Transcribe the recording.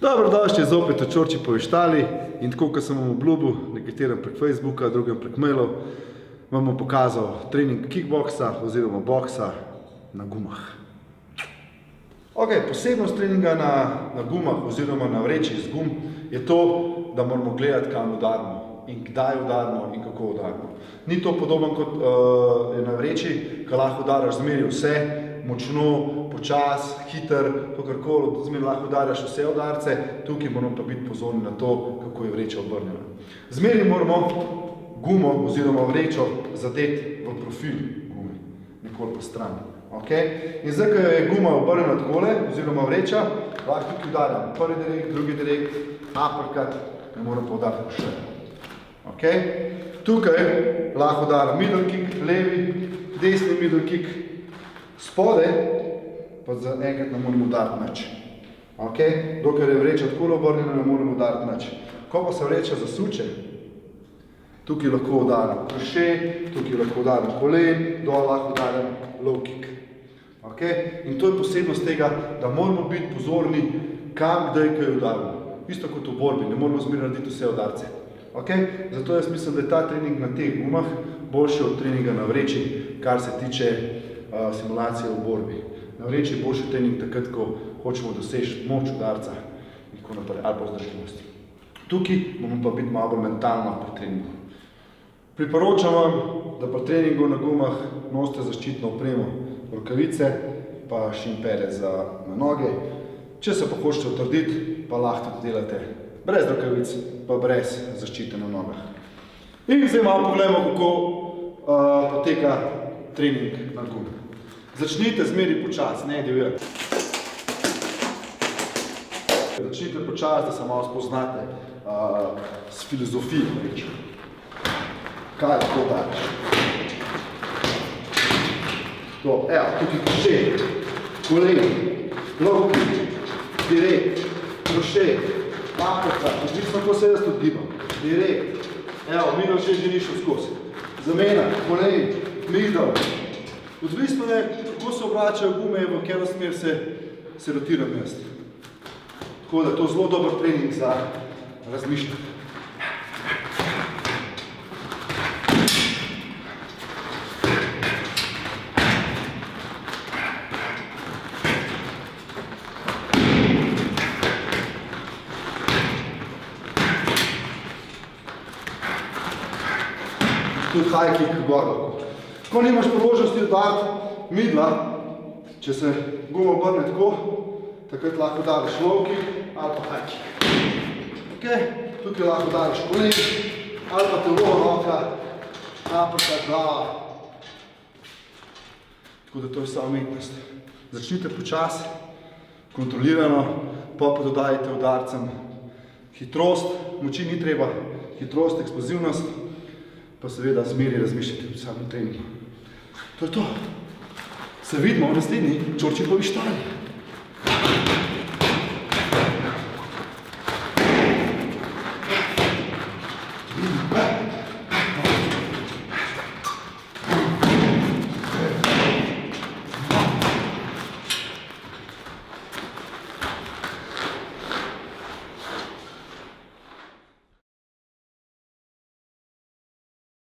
Dobrodošli zopet v Čorči po Ištali in tako, kot sem vam obljubil, nekaterim prek Facebooka, drugim prek mailov, vam bom pokazal trening kickboksa oziroma boksa na gumah. Ok, posebnost treninga na gumah oziroma na vreči z gum je to, da moramo gledati, kam udarimo in kdaj udarimo in kako udarimo. Ni to podobno kot je na vreči, ko lahko udaraš zmeri vse, močno, počas, hiter, kakorkoli, zmeri lahko udaraš vse udarce, tukaj moramo pa biti pozorni na to, kako je vreča obrnjena. Zmeri moramo gumo oziroma vrečo zadeti v profil gume, nekoli po strani. In zdaj, ko je guma obrnjena takole, oziroma vreča, lahko tukaj udarjam prvi direkt, drugi direkt, uppercut, ne moram pa udariti še. Tukaj lahko udarjam middle kick, levi, desni middle kick, spode pa za enkrat ne moramo udariti nič. Dokler je vreča takole obrnjena, ne moramo udariti nič. Ko pa se vreča zasuče, tukaj lahko udarjam kroše, tukaj lahko udarjam kolen, dol lahko udarjam low kick. In to je posebnost tega, da moramo biti pozorni, kam, kdaj, kaj udarimo. Isto kot v borbi, ne moramo zmeraj narediti vse udarce. Zato jaz mislim, da je ta trening na teh gumah boljši od treninga na vreči, kar se tiče simulacije v borbi. Na vreči je boljši trening takrat, ko hočemo doseči moč udarca in tako naprej, ali pa vzdržljivost. Tukaj moramo pa biti malo mentalno pri treningu. Priporočam vam, da pri treningu na gumah nosite zaščitno opremo, rokavice pa šimperec na noge. Če se pa hočete utrditi, pa lahko tudi delate brez rokavic, pa brez zaščite na nogah. In zdaj malo pogledamo, kako poteka trening na gumah. Začnite zmeri počas, ne divjati. Začnite počas, da se malo spoznate s filozofijo vreče. Kaj lahko daješ? Evo, tukaj kroše, kolen, low kick, direkt, kroše, uppercut, odvisno, ko se jaz tudi gibam, direkt, evo, middle še že ni šel skozi, zamena, kolen, middle, odvisno je, kako se obračajo gume, v katero smer se rotiram jaz. Tako da to je zelo dober trening za razmišljanje. Tudi high kick gor. Ko nimaš priložnosti udariti midla, če se guma obrne tako, takrat lahko udariš low kick ali pa high kick. Tukaj lahko udariš kolen ali pa telo, roka, uppercut, glava. Tako da to je vsa umetnost. Začnite počas, kontrolirano, pa dodajte udarcem hitrost, moči ni treba, hitrost, eksplozivnost, pa seveda zmeri razmišljati v samem treningu. To je to. Se vidimo v naslednji Čorči po Ištali.